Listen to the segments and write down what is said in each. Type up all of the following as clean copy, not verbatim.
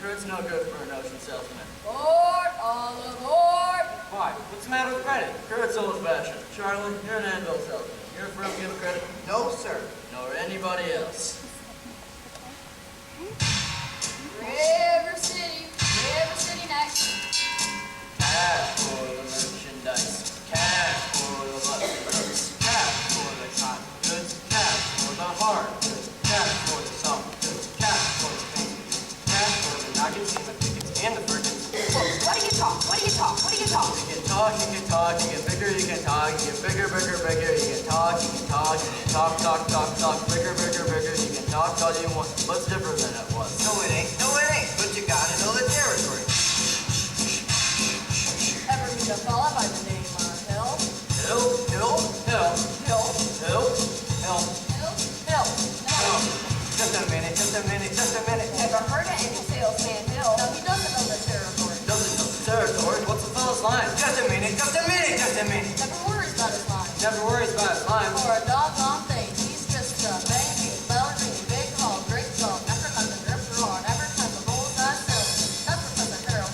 Credit's no good for an ocean salesman. Aboard, all aboard! Why? What's the matter with credit? Credit's old-fashioned. Charlie, you're an anvil salesman. Your firm give credit? No, sir. Nor anybody else. River City next. Cash for the merchandise. Cash for the luxury goods. Cash for the cotton goods. Cash for the hard goods. Cash for the soft goods. Cash for the fancy goods. Cash for the nuggets and the tickets and the frigates. What do you talk? You can talk, you can talk, you get bigger, you can talk, you get bigger, bigger, bigger, you can talk, you can talk, you can talk, bigger, bigger, bigger, you can talk all you want. What's different than it was? No, it ain't. But you gotta know the territory. Ever meet a fella by the name of Hill? Hill. Just a minute. Never heard of any salesman Hill. No, he doesn't know the territory. Doesn't know the territory. What's the fellow's line? Just a minute. Never worries about his line. Never worries about his line. For a doggone thing, he's just a banking, Bellevue, big hall, great song. Never nothing drip roar. Never time the bullseye fill. Never from the Hill.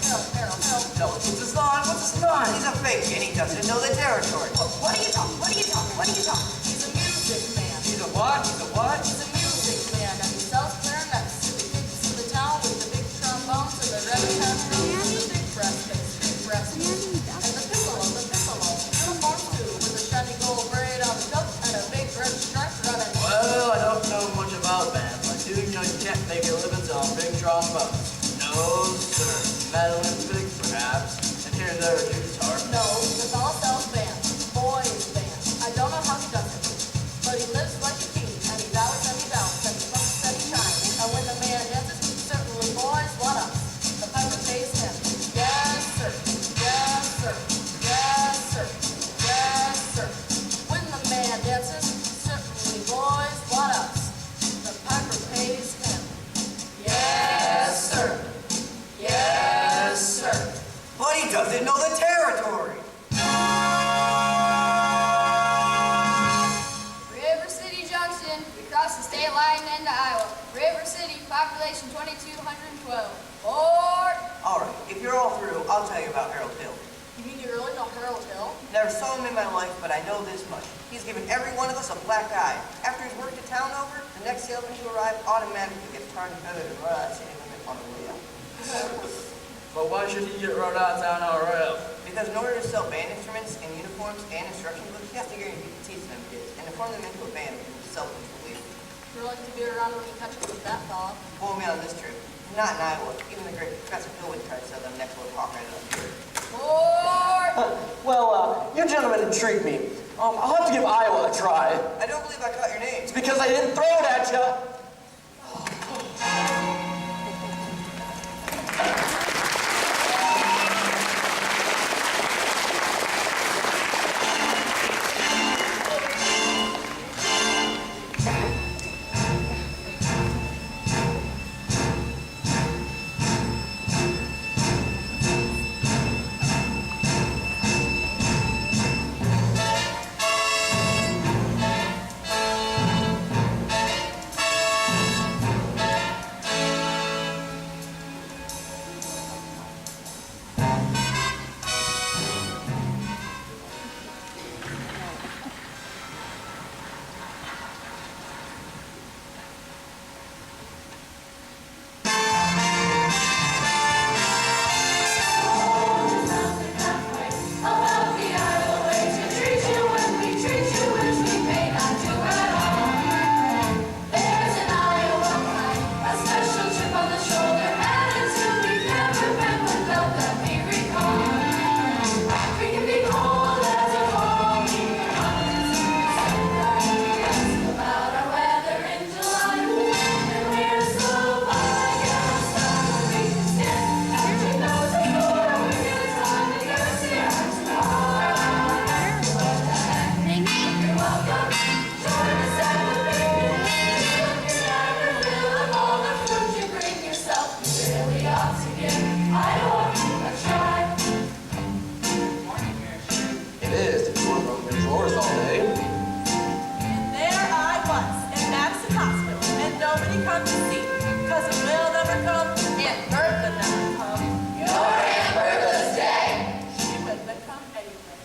No, what's his line? He's a fake and he doesn't know the territory. What are you talking? He's a music man. He's a what? He's a music man, and he sells clarinets to the kids in the town with the big trombones and the red tent rooms and the big breast and the piccolo, uniform too, with a shiny gold braid on the coat and a big red stripe running. Well, I don't know much about bands. I do know you can't make a living on big trombones. No, sir. Madeline Big, perhaps. And here and there a guitar. No, the fellow sells bands, boys' bands. I don't know how he does it, but he lives like a king, and he bows and he funks and he chimes. And when the man dances, certainly boys, what up? The piper pays him. Yes, sir. When the man dances, certainly boys, what up? The piper pays him. Yes, sir. But he doesn't know the territory. River City Junction, we cross the state line into Iowa. River City, population 2,212. Board. All right, if you're all through, I'll tell you about Harold Hill. You mean you really know Harold Hill? Never saw him in my life, but I know this much. He's given every one of us a black eye. After he's worked the town over, the next salesman to arrive automatically gets targeted better than right city limit on the way out. But why should he get rode out down our rail? Because in order to sell band instruments and uniforms and instruction books, he has to guarantee to teach them kids and to form them into a band and sell them to leave. You're like to be around when you touch it with that fella. Pull me on this trip. Not in Iowa. Even the great Professor Phil would try to sell them next little hawk right up here. Board. Well, you gentlemen intrigue me. I'll have to give Iowa a try. I don't believe I caught your name. It's because I didn't throw it at you. Nobody come to see, 'cause it will never come. Aunt Bertha never come. Your Aunt Bertha's dead. She wouldn't have come anyway.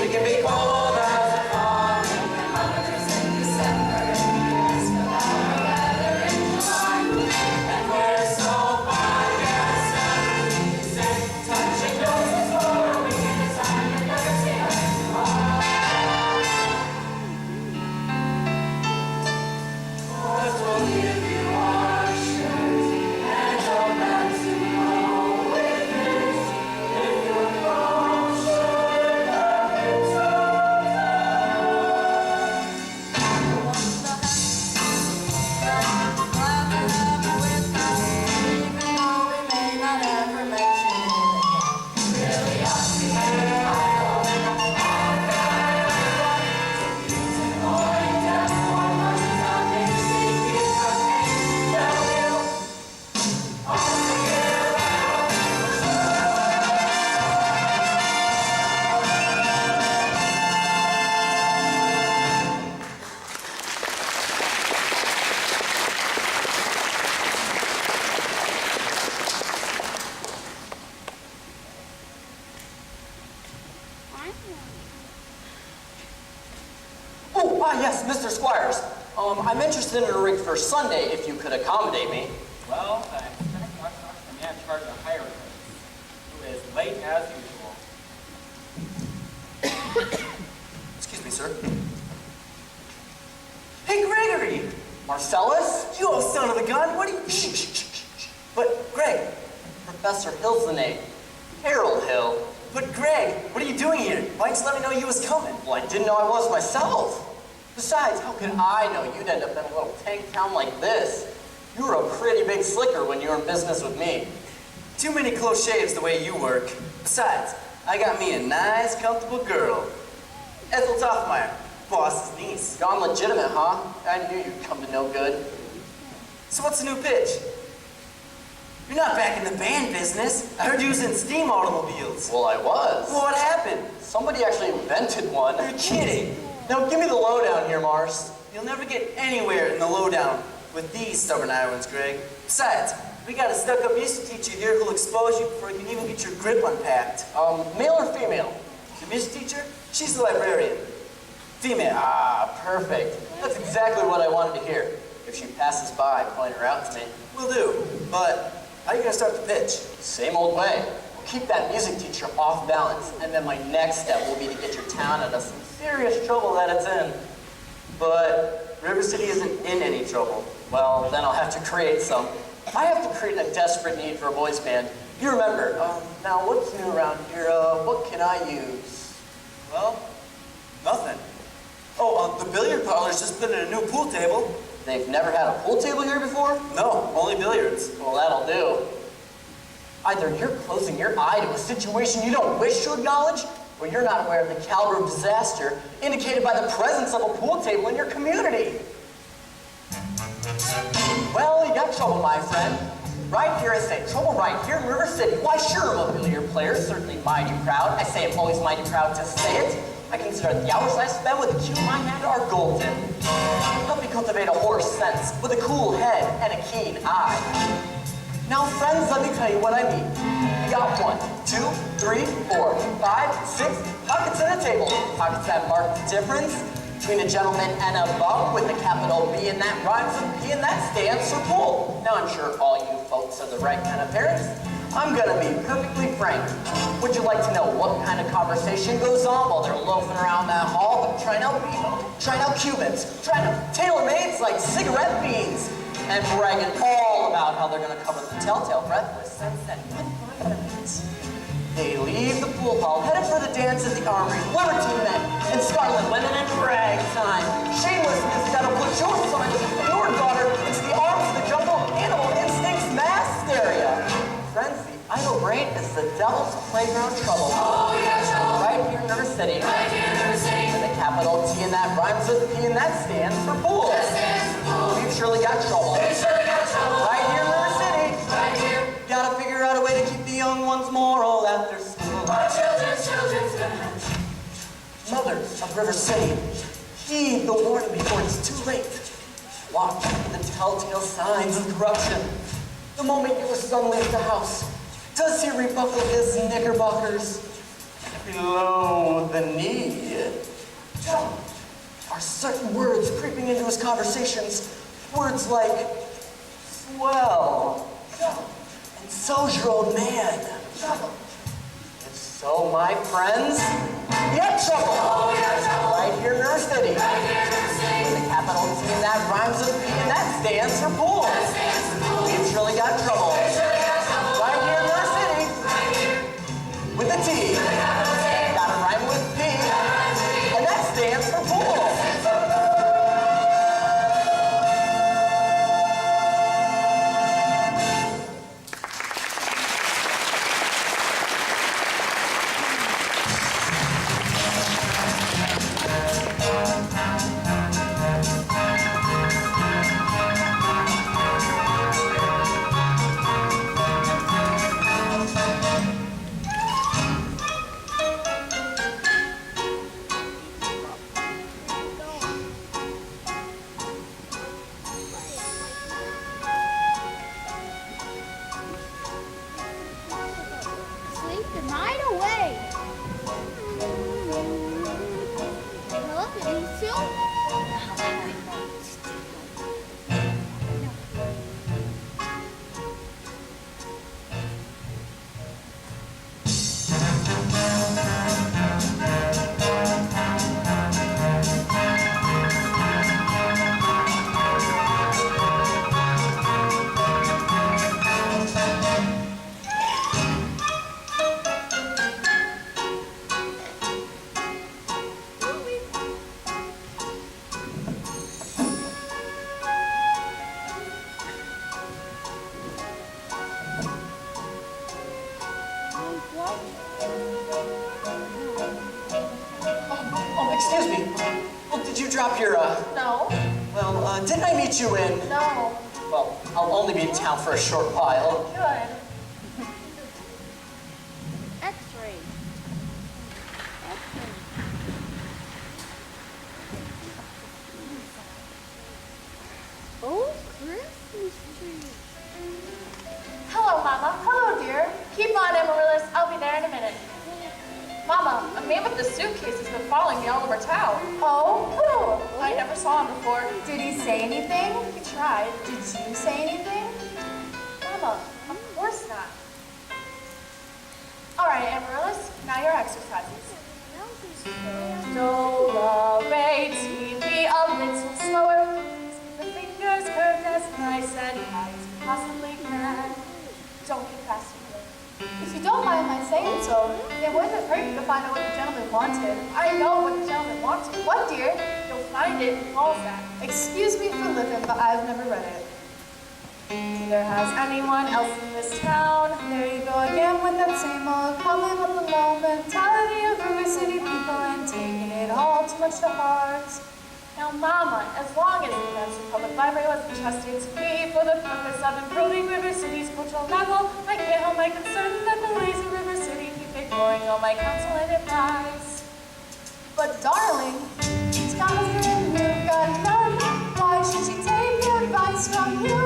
We can be cold as a fall. Mothers in December, yes, the warmer weather in July. And we're so podcast touching noses for a week at a time and never see us tomorrow. What will give you our shirt and come back tomorrow with this? If you're wrong, should love you so. Yes, Mr. Squires. I'm interested in a rig for Sunday, if you could accommodate me. Well, I'm going to talk to the man in charge of hiring us, who is late as usual. Excuse me, sir. Hey, Gregory! Marcellus? You old son of a gun, what are you... Shh, shh, shh, shh. But, Greg, Professor Hill's the name. Harold Hill. But, Greg, what are you doing here? Why didn't you let me know you was coming? Well, I didn't know I was myself. Besides, how could I know you'd end up in a little tank town like this? You were a pretty big slicker when you were in business with me. Too many close shaves the way you work. Besides, I got me a nice, comfortable girl. Ethel Toffmeyer, boss's niece. Gone legitimate, huh? I knew you'd come to no good. So what's the new pitch? You're not back in the van business. I heard you was in steam automobiles. Well, I was. Well, what happened? Somebody actually invented one. You're kidding. Now, give me the lowdown here, Mars. You'll never get anywhere in the lowdown with these stubborn Iowans, Greg. Besides, we got a stuck-up music teacher here who'll expose you before you can even get your grip unpacked. Male or female? The music teacher? She's the librarian. Female. Ah, perfect. That's exactly what I wanted to hear. If she passes by, point her out to me. Will do. But how are you gonna start the pitch? Same old way. We'll keep that music teacher off balance, and then my next step will be to get your town out of some serious trouble that it's in. But River City isn't in any trouble. Well, then I'll have to create some. I have to create a desperate need for a boys band. You remember, now what's new around here? What can I use? Well, nothing. Oh, the billiard parlor's just put in a new pool table. They've never had a pool table here before? No, only billiards. Well, that'll do. Either you're closing your eye to a situation you don't wish to acknowledge, or you're not aware of the caliber of disaster indicated by the presence of a pool table in your community. Well, you got trouble, my friend. Right here, I say, trouble right here in River City. Why, sure, I'm a billiard player, certainly mighty proud. I say I'm always mighty proud to say it. I consider the hours I spend with the cue in my hand are golden. Help me cultivate a horse sense with a cool head and a keen eye. Now, friends, let me tell you what I mean. We got 1, 2, 3, 4, 5, 6 pockets in a table. Pockets that mark the difference between a gentleman and a bum with a capital B in that rhymes with P and that stands for pool. Now, I'm sure all you folks are the right kind of parents. I'm gonna be perfectly frank. Would you like to know what kind of conversation goes on while they're loafing around that hall, trying out Bevo, trying out Cubans, trying out tailor-mades like cigarette beans, and bragging all about how they're gonna cover the telltale breathless sunset in 5 minutes. They leave the pool hall, headed for the dance at the armory, libertine men in scarlet linen and ragtime. Shamelessness that'll put your son and your daughter into the arms of the jungle animal instincts mass hysteria. Friends, the idle brain is the devil's playground trouble. Oh, yeah, trouble. Right here in River City. Right here in River City. With a capital T and that rhymes with P and that stands for pool. That stands for pool. We've surely got trouble. We surely got trouble. Right here in River City. Right here. Gotta figure out a way to keep the young ones moral after school. Our children's gonna. Mothers of River City, heed the warning before it's too late. Watch the telltale signs of corruption. The moment your son leaves the house, does he rebuckle his knickerbockers below the knee? Are certain words creeping into his conversations? Words like swell and so's your old man. If so, my friends, you have trouble. Right here in our city. With a capital T that rhymes with P and that stands for pool. We've surely got trouble. Right here in our city. With a T. Gotta rhyme with P. And that stands for pool. Sleep the night away. Look at these two. Oh, excuse me. Well, did you drop your, No, well, didn't I meet you in? no, Well, I'll only be in town for a short while. good. X-ray. Oh, Christmas tree. Hello, Mama. Hello, dear. Keep on, Amaryllis. I'll be there in a minute. Mama, a man with the suitcase has been following me all over town. Oh, who? I never saw him before. Did he say anything? He tried. Did you say anything? Mama, of course not. All right, Amaryllis, now your exercises. Do, la, re, ti, mi, a little slower. The fingers curved as nice and high as we possibly can. Don't get faster. If you don't mind my saying so, it wouldn't hurt you to find out what the gentleman wanted. I know what the gentleman wanted. What, dear? You'll find it in Balzac. Excuse me for living, but I've never read it. Neither has anyone else in this town. There you go again with that same old coming with the low mentality of river city people and taking it all too much to heart. Now, Mama, as long as the National Public Library was entrusted to me for the purpose of improving River City's cultural level, I can't help my concern that the lazy River City keep ignoring all my counsel and advice. But darling, it's Catherine, you've got none. Why should she take advice from you?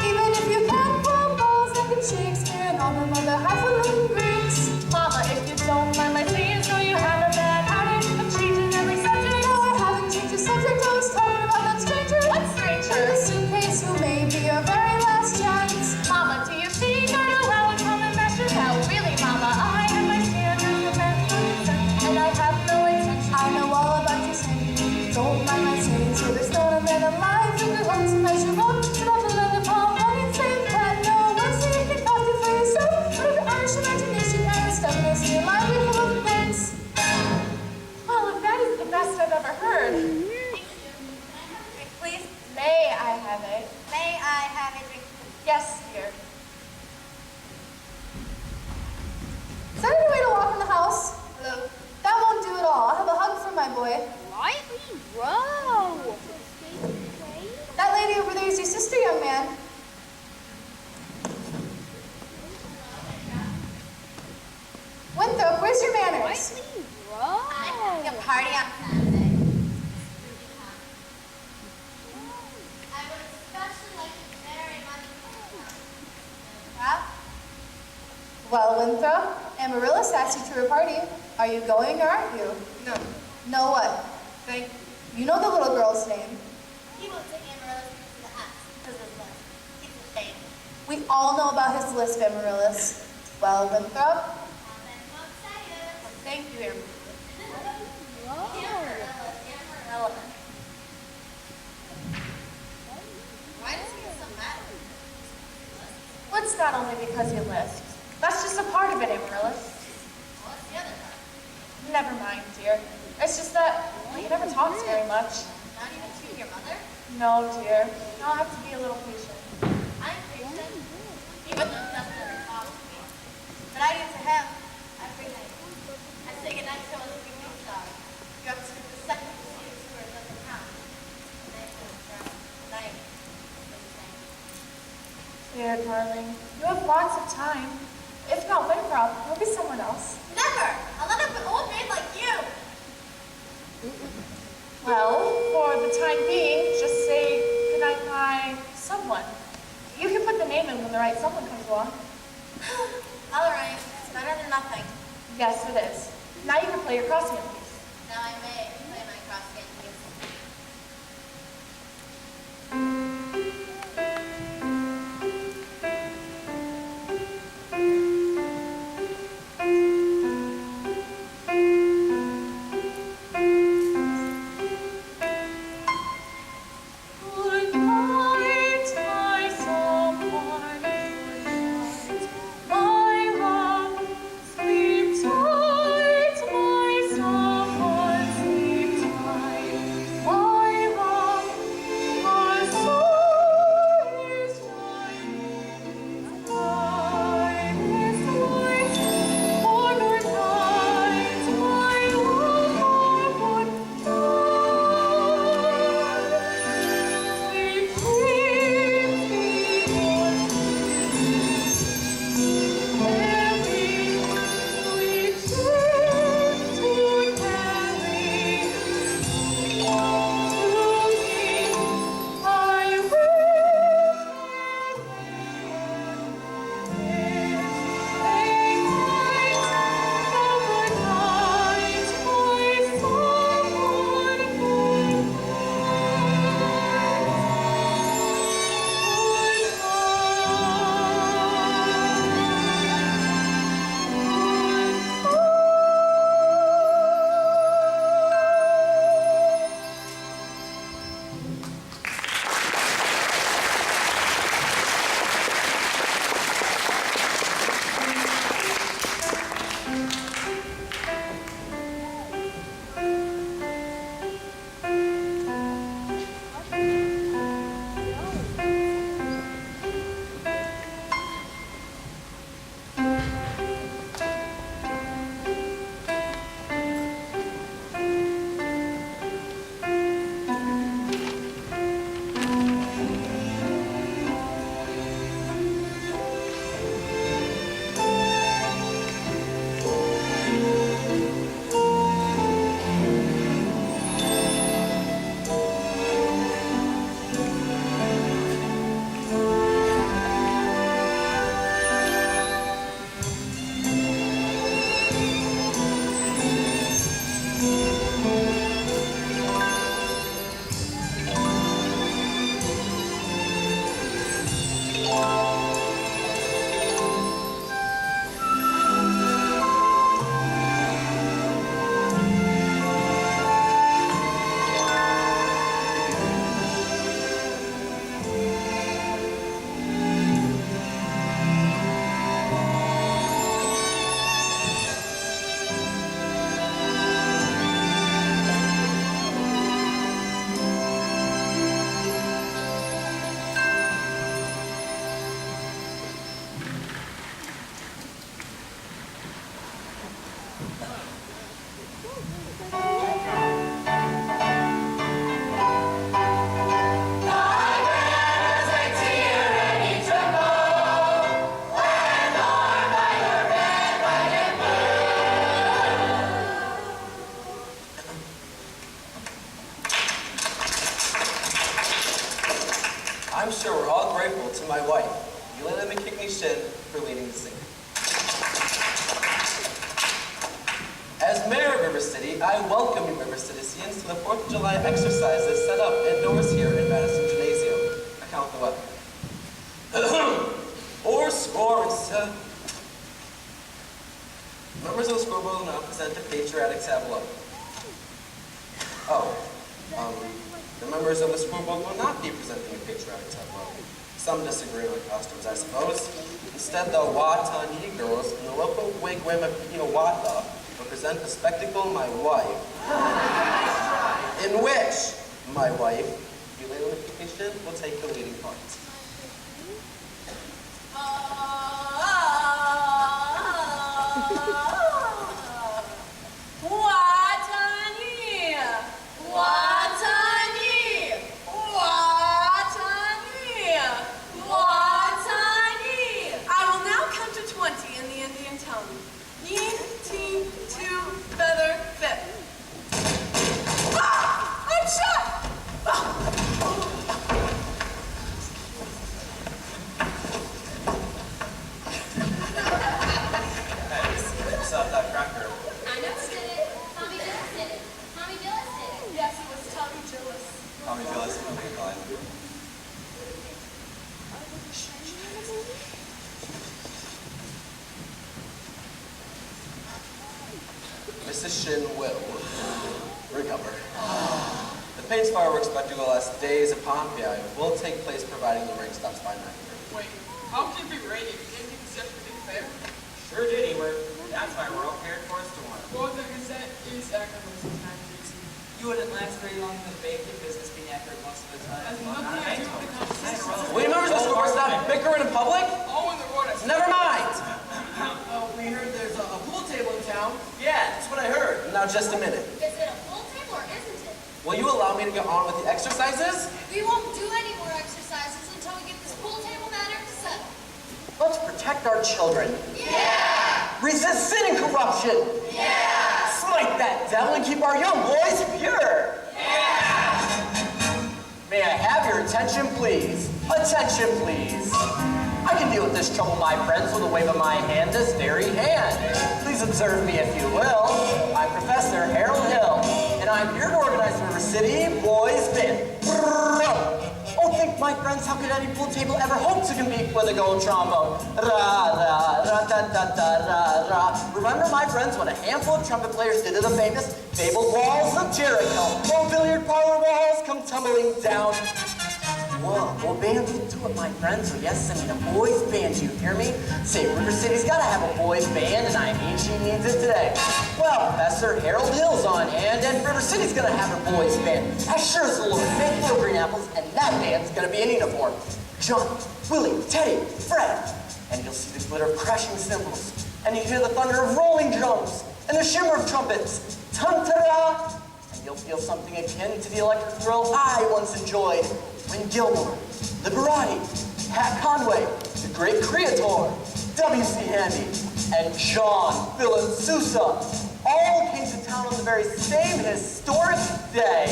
Even if you can't pull balls like in Shakespeare and all them other highfalutin Greeks. Mama, if you don't mind my saying so, you have a bad habit of changing every subject. No, I haven't changed the subject. I was talking about that stranger. What stranger? In the suitcase who may be your very last chance. Mama, do you think I'd allow a common measure? Now, really, Mama, I have my standards for marrying consent, and I have no intention. I know all about your saying. Don't mind my saying so. There's not a man alive who could hold to measure up to the level of all money. Saying that no one say you can cost it for yourself. But if your Irish imagination and stubbornness in your life, we come up with things. Well, if that is the best I've ever heard. Please, may I have it? May I have a drink? Yes, dear. Is there any way to walk in the house? Hello. That won't do at all. I'll have a hug for my boy. Lightly row. That lady over there is your sister, young man. Winthrop, where's your manners? Lightly row. A party on Saturday. I would especially Well, Winthrop, Amaryllis asked you to her party. Are you going or aren't you? No. No what? Thank You know the little girl's name. He won't take Amaryllis to the house because of the He's ashamed. We all know about his lisp, Amaryllis. Well, Winthrop, Thank you, Amber. Why does he get so mad? well, it's not only because he lisps. That's just a part of it, Amaryllis. What's the other part? Never mind, dear. It's just that he never talks very much. Not even to your mother? No, dear. I'll have to be a little patient. I'm patient, even though he doesn't ever talk to me. But I do to him every night. I say goodnight to him as we meet star. You have to skip the second to see the tour doesn't count. Night to night. Dear darling, you have lots of time. If not Winthrop, it'll be someone else. Never! I'll end up an old maid like you! Well, for the time being, just say goodnight by someone. You can put the name in when the right someone comes along. All right, it's better than nothing. Yes, it is. Now you can play your crossing piece. Now I may play my cross-game piece. I'm sure we're all grateful to my wife, Yelena McKigney Shin, for leading the singing. As Mayor of River City, I welcome you River Citizens to the 4th of July exercises set up indoors here in Madison Gymnasium. I count the weather. Or score and set. Members of the scoreboard will now present the patriotic tableau. The members of the scoreboard will not be presenting a patriotic tableau. Some disagree with costumes, I suppose. Instead, the Watani girls in the local wigwam of Hiawatha will present the spectacle My Wife, in which my wife, Yulay Unification, will take the leading part. I will now count to 20 in the Indian tongue. Yin, teen, two, feather, fit. Ah! I'm shot! That cracker. I know who did it. Tommy Gillis did it. Tommy Gillis did it. Yes, it was Tommy Gillis. Tommy Gillis, okay, fine. Mrs. Shin will recover. The Paints Fireworks Spectacle as Days of Pompeii will take place providing the ring stops by 9:30. Wait, how can it be raining? Didn't you just everything fair? Sure did, Emer. That's why we're all prepared for a storm. Well, the Gazette is accurate sometimes, Jason. You wouldn't last very long in the baking business being accurate most of the time. Has nothing to do with the conversation. Wait, members of the scoreboard stop bickering in public? Oh, in the road, I Never mind! We heard there's a pool table in town. Yeah, that's what I heard. Now just a minute. Is it a full table or isn't it? Will you allow me to get on with the exercises? We won't do any more exercises until we get this pool table matter settled. Let's protect our children. Yeah! Resist sin and corruption. Yeah! Smite that devil and keep our young boys pure. Yeah! May I have your attention, please? Attention, please. I can deal with this trouble, my friends, with a wave of my hand, this very hand. Please observe me, if you will. I'm Professor Harold Hill, and I'm here to organize River City Boys Band. Oh, think, my friends, how could any pool table ever hope to compete with a gold trombone? Ra, ra, ra, da, da, da, ra, ra. Remember, my friends, what a handful of trumpet players did to the famous fabled walls of Jericho? Oh, billiard parlor walls come tumbling down. Whoa, well, bands will do it, my friends. So yes, I mean a boys band, you hear me? Say, River City's gotta have a boys band, and I mean she needs it today. Well, Professor Harold Hill's on hand, and River City's gonna have a boys band. As sure as the Lord made little green apples, and that band's gonna be in uniform. Johnny, Willie, Teddy, Fred. And you'll see the glitter of crashing cymbals, and you hear the thunder of rolling drums, and the shimmer of trumpets. Tum-ta-da! And you'll feel something akin to the electric thrill I once enjoyed when Gilmore, Liberati, Pat Conway, the great Creator, W.C. Handy, and John Philip Sousa all came to town on the very same historic day.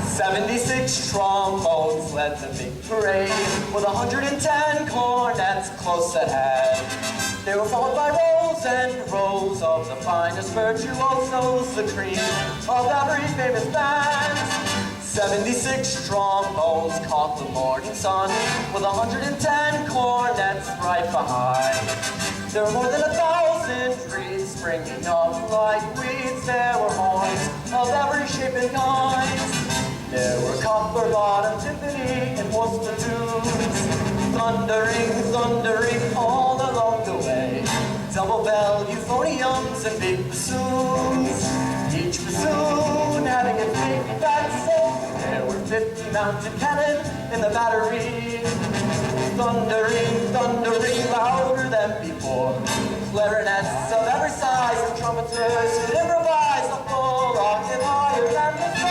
76 trombones led the big parade with 110 cornets close at hand. They were followed by rows and rows of the finest virtuosos, the cream of every famous band. 76 trombones caught the morning sun with 110 cornets right behind. There were more than 1,000 trees springing up like weeds. There were horns of every shape and kind. There were copper-bottom timpani and horse platoons, thundering, thundering all along the way. Double bell euphoniums and big bassoons, each bassoon having a big fat soul. There were 50 mounted cannon in the battery, thundering, thundering louder than before. Clarinets of every size and trumpeters who'd improvise a full octave higher than before.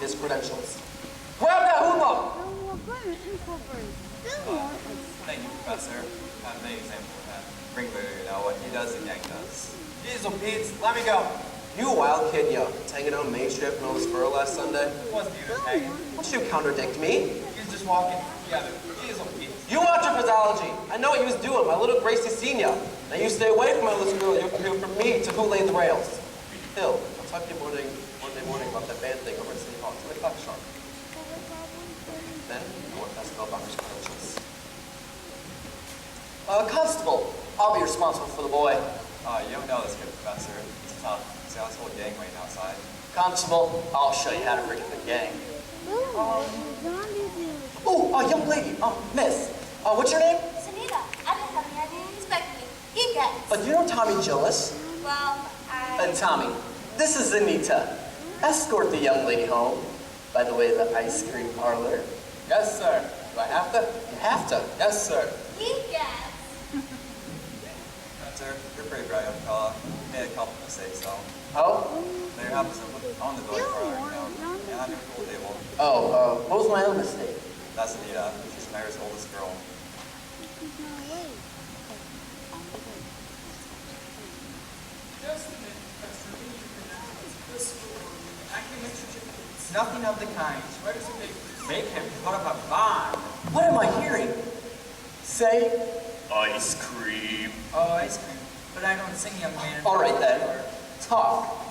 His credentials. Grab that hoopah! Thank you, Professor. I'm the example of that. Bring you know what he does, the gang does. Jeez, Pete, let me go. You a wild kid, yo. Hanging on Main Street from Owensboro last Sunday. It wasn't even hanging. Don't you contradict me? He was just walking together. Jeez, Pete. You watch your physiology. I know what he was doing, my little Gracie Senior. Now you stay away from my little girl. You'll hear from me to who laid the rails. Hill, I'll talk to you Monday morning about that band thing over at City Hall. 2 o'clock sharp. Then, I want us to know about his credentials. Constable, I'll be responsible for the boy. You don't know this kid, Professor. He's tough. See how his whole gang waiting outside. Constable, I'll show you how to rig the gang. Young lady, miss, what's your name? Sunita, I didn't have any idea you expected me. You guys. You know Tommy Gillis? Well, Tommy, this is Anita. Escort the young lady home. By the way, the ice cream parlor. Yes, sir. Do I have to? You have to. Yes, sir. You guys. Sir, you're pretty bright, young fella. You made a couple mistakes, though. Oh? There happens on the building parlor, you know. And on your pool table. What was my other mistake? That's Anita. She's Mayor's oldest girl. Just a minute, Professor. We need to pronounce this word. Academic certificates. Nothing of the kind. Where does it make this? Make him put up a bond. What am I hearing? Say, Ice cream. Oh, ice cream. But I don't sing, young man. all right then. Talk.